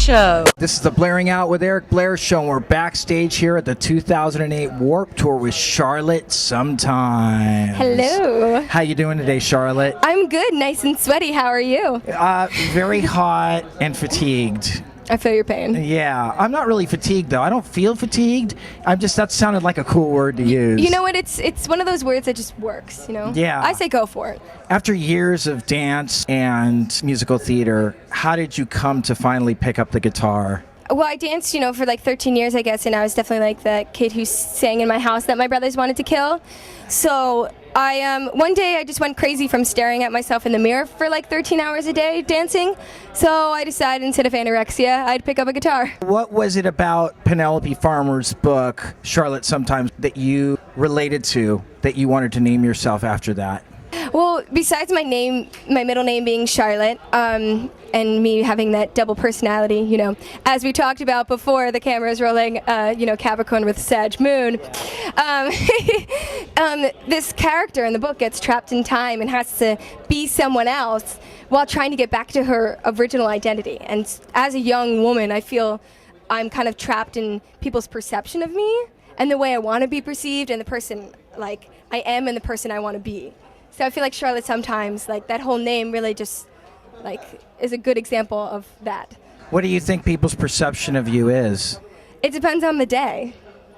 Show. This is the Blairing Out with Eric Blair Show. We're backstage here at the 2008 Warped Tour with Charlotte Sometimes. Hello. How you doing today, Charlotte? I'm good, nice and sweaty. How are you? Very hot and fatigued. I feel your pain. Yeah, I'm not really fatigued though. I don't feel fatigued. That sounded like a cool word to use. You know what? It's one of those words that just works, you know? Yeah. I say go for it. After years of dance and musical theater, how did you come to finally pick up the guitar? Well, I danced, for like 13 years, I guess, and I was definitely like the kid who sang in my house that my brothers wanted to kill. So one day I just went crazy from staring at myself in the mirror for like 13 hours a day dancing. So I decided instead of anorexia, I'd pick up a guitar. What was it about Penelope Farmer's book, Charlotte Sometimes, that you related to, that you wanted to name yourself after that? Well, besides my middle name being Charlotte, and me having that double personality, as we talked about before the camera's rolling, Capricorn with Sag Moon, this character in the book gets trapped in time and has to be someone else while trying to get back to her original identity. And as a young woman, I feel I'm kind of trapped in people's perception of me and the way I want to be perceived and the person like I am and the person I want to be. So I feel like Charlotte Sometimes, like that whole name really just is a good example of that. What do you think people's perception of you is? It depends on the day.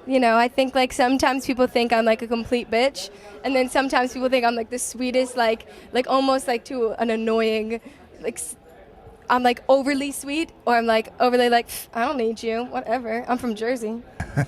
I think like sometimes people think I'm like a complete bitch, and then sometimes people think I'm like the sweetest, like almost like to an annoying, like I'm like overly sweet, or I'm like overly like I don't need you, whatever. I'm from Jersey, So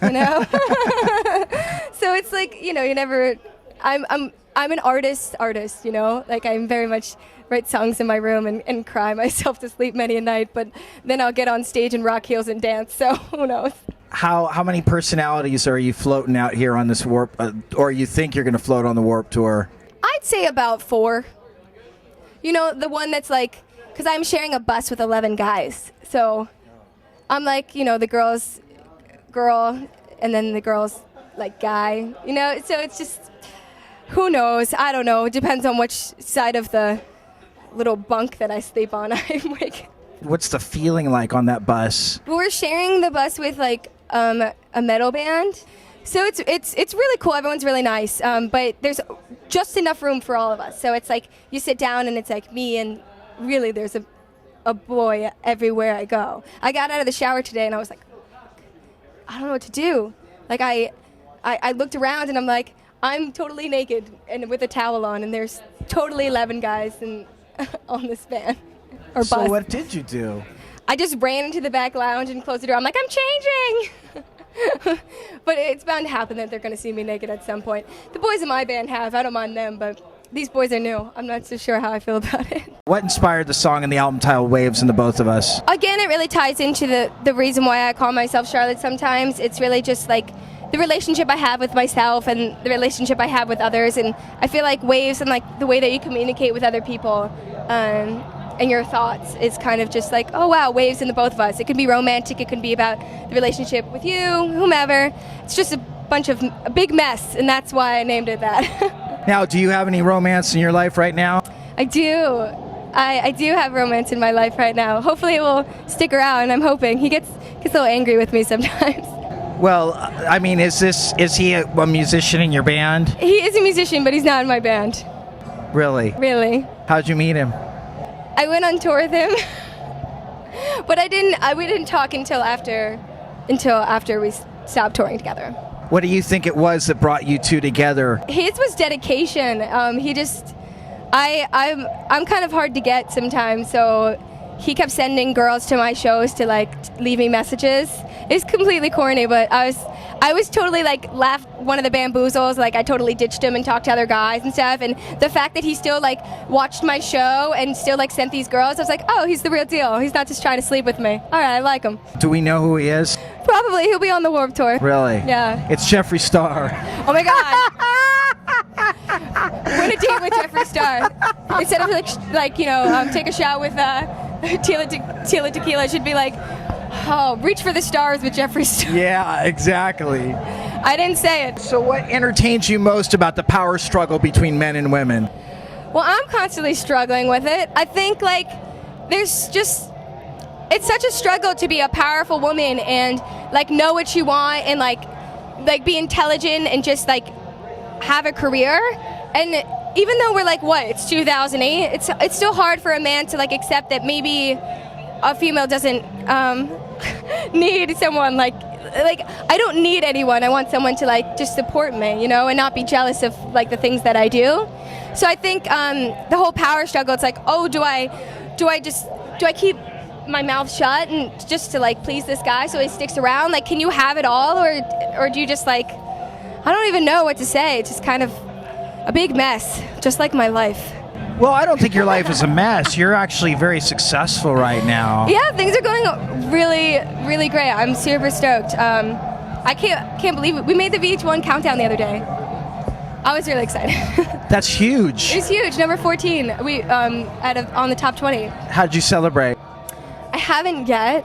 it's like you never. I'm an artist, like I'm very much write songs in my room and cry myself to sleep many a night, but then I'll get on stage in rock heels and dance, so who knows. How many personalities are you floating out here on this Warp, or you think you're going to float on the Warp Tour? I'd say about 4. The one that's like, because I'm sharing a bus with 11 guys, so I'm like, the girl's girl, and then the girl's like guy, so it's just... Who knows? I don't know. It depends on which side of the little bunk that I sleep on I'm like. What's the feeling like on that bus? Well, we're sharing the bus with like a metal band, so it's really cool. Everyone's really nice, but there's just enough room for all of us. So it's like you sit down and it's like me and really there's a boy everywhere I go. I got out of the shower today and I was like, I don't know what to do. Like I looked around and I'm like, I'm totally naked and with a towel on, and there's totally 11 guys on this van or bus. So what did you do? I just ran into the back lounge and closed the door. I'm like, I'm changing! But it's bound to happen that they're going to see me naked at some point. The boys in my band have. I don't mind them, but these boys are new. I'm not so sure how I feel about it. What inspired the song and the album title Waves in the both of us? Again, it really ties into the reason why I call myself Charlotte Sometimes. It's really just like the relationship I have with myself and the relationship I have with others, and I feel like waves and like the way that you communicate with other people and your thoughts is kind of just like, oh wow, waves in the both of us. It can be romantic, it can be about the relationship with you, whomever. It's just a big mess, and that's why I named it that. Now, do you have any romance in your life right now? I do. I do have romance in my life right now. Hopefully it will stick around. I'm hoping. He gets a little angry with me sometimes. Well, I mean, is he a musician in your band? He is a musician, but he's not in my band. Really? Really. How'd you meet him? I went on tour with him, but we didn't talk until after we stopped touring together. What do you think it was that brought you two together? His was dedication. I'm kind of hard to get sometimes, so he kept sending girls to my shows to like leave me messages. It's completely corny, but I was totally like one of the bamboozles. Like I totally ditched him and talked to other guys and stuff. And the fact that he still like watched my show and still like sent these girls, I was like, oh, he's the real deal. He's not just trying to sleep with me. All right, I like him. Do we know who he is? Probably. He'll be on the Warped Tour. Really? Yeah. It's Jeffree Star. Oh my God. Win a date with Jeffree Star. Instead of take a shot with Tila Tequila, should be like, oh, reach for the stars with Jeffree Star. Yeah, exactly. I didn't say it. So what entertains you most about the power struggle between men and women? Well, I'm constantly struggling with it. I think, like, there's just it's such a struggle to be a powerful woman and like know what you want and like be intelligent and just like have a career. And even though we're like, what, it's 2008, it's still hard for a man to like accept that maybe a female doesn't need someone like I don't need anyone. I want someone to like just support me, you know, and not be jealous of like the things that I do. So I think the whole power struggle, it's like, oh, do I keep my mouth shut and just to like please this guy so he sticks around? Like, can you have it all, or do you just like, I don't even know what to say. It's just kind of a big mess, just like my life. Well, I don't think your life is a mess. You're actually very successful right now. Yeah, things are going really, really great. I'm super stoked. I can't believe it. We made the VH1 countdown the other day. I was really excited. That's huge. It's huge. Number 14. We on the top 20. How did you celebrate? I haven't yet.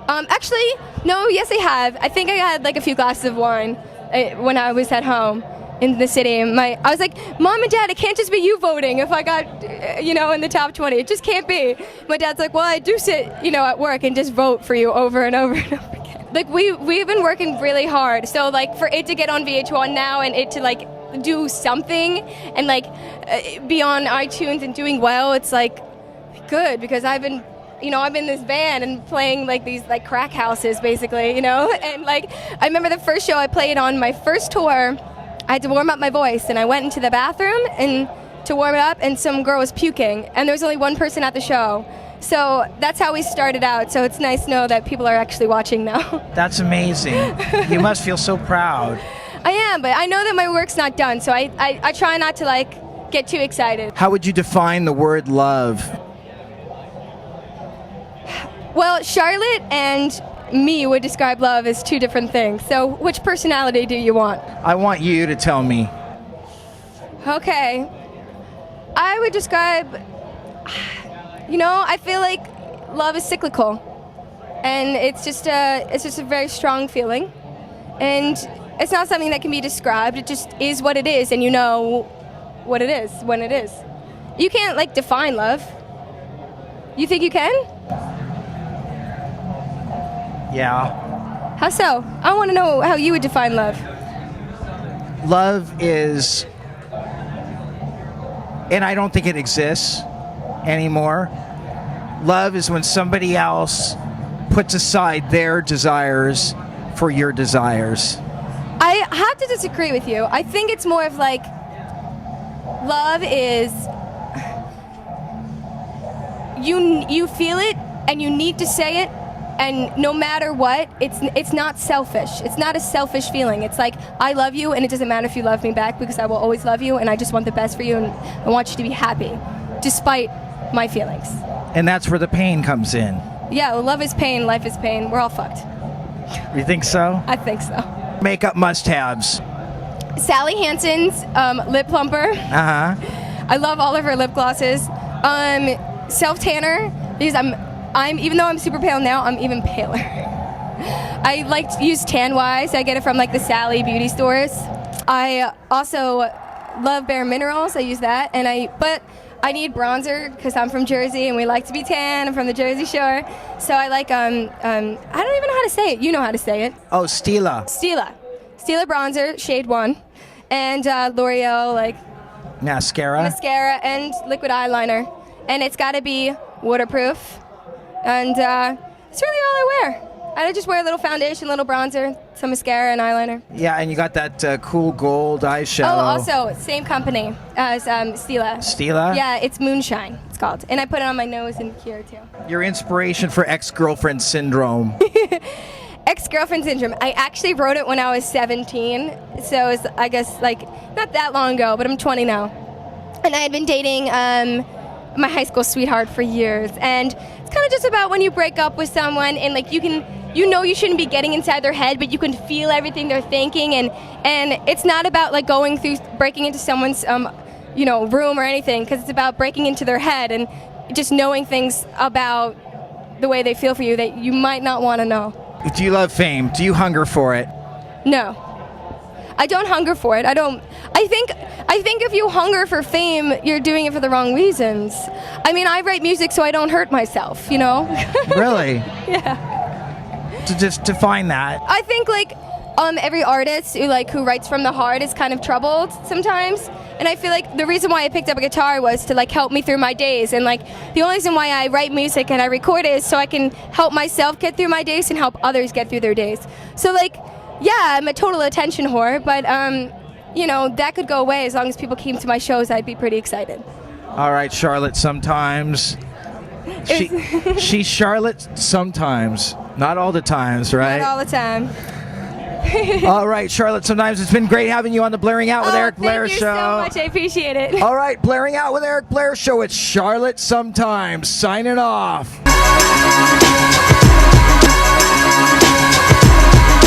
Actually, no. Yes, I have. I think I had like a few glasses of wine when I was at home in the city. I was like, Mom and Dad, it can't just be you voting if I got, you know, in the top 20. It just can't be. My dad's like, well, I do sit, you know, at work and just vote for you over and over and over again. Like, we've been working really hard. So, like, for it to get on VH1 now and it to, like, do something and, like, be on iTunes and doing well, it's, like, good because I've been in this band and playing, like, these, like, crack houses, basically, you know? And, like, I remember the first show I played on my first tour, I had to warm up my voice, and I went into the bathroom and to warm it up, and some girl was puking, and there was only one person at the show. So that's how we started out. So it's nice to know that people are actually watching now. That's amazing. You must feel so proud. I am, but I know that my work's not done, so I try not to, like, get too excited. How would you define the word love? Well, Charlotte and me would describe love as two different things. So which personality do you want? I want you to tell me. Okay. I would describe, you know, I feel like love is cyclical. And it's just a very strong feeling. And it's not something that can be described. It just is what it is, and you know what it is when it is. You can't, like, define love. You think you can? Yeah. How so? I want to know how you would define love. Love is, and I don't think it exists anymore. Love is when somebody else puts aside their desires for your desires. I have to disagree with you. I think it's more of like, love is, you feel it and you need to say it. And no matter what, it's not selfish. It's not a selfish feeling. It's like, I love you, and it doesn't matter if you love me back because I will always love you, and I just want the best for you, and I want you to be happy, despite my feelings. And that's where the pain comes in. Yeah, well, love is pain, life is pain. We're all fucked. You think so? I think so. Makeup must-haves. Sally Hansen's lip plumper. Uh-huh. I love all of her lip glosses. Self-tanner, because I'm even though I'm super pale now, I'm even paler. I like to use TanWise. I get it from like the Sally beauty stores. I also love Bare Minerals. I use that, but I need bronzer because I'm from Jersey and we like to be tan. I'm from the Jersey Shore, so I like I don't even know how to say it. You know how to say it. Oh, Stila bronzer, shade 1, and L'Oreal like mascara and liquid eyeliner, and it's got to be waterproof. And it's really all I wear. I just wear a little foundation, a little bronzer, some mascara, and eyeliner. Yeah, and you got that cool gold eyeshadow. Oh, also, same company as Stila. Stila? Yeah, it's Moonshine, it's called. And I put it on my nose and here, too. Your inspiration for ex-girlfriend syndrome. Ex-girlfriend syndrome. I actually wrote it when I was 17. So it's, I guess, like, not that long ago, but I'm 20 now. And I had been dating my high school sweetheart for years. And it's kind of just about when you break up with someone and, like, you know you shouldn't be getting inside their head, but you can feel everything they're thinking, and it's not about like breaking into someone's room or anything, because it's about breaking into their head and just knowing things about the way they feel for you that you might not want to know. Do you love fame? Do you hunger for it? No. I don't hunger for it. I think if you hunger for fame, you're doing it for the wrong reasons. I mean, I write music so I don't hurt myself, you know? Really? Yeah. To just define that. I think like every artist who writes from the heart is kind of troubled sometimes. And I feel like the reason why I picked up a guitar was to like help me through my days, and like the only reason why I write music and I record it is so I can help myself get through my days and help others get through their days. So like, yeah, I'm a total attention whore, but you know, that could go away as long as people came to my shows. I'd be pretty excited. All right, Charlotte, sometimes. She's Charlotte sometimes, not all the times, right? Not all the time. All right, Charlotte, sometimes. It's been great having you on the Blaring Out with Eric Blair show. Thank you so much. I appreciate it. All right, Blaring Out with Eric Blair show. It's Charlotte sometimes. Signing off.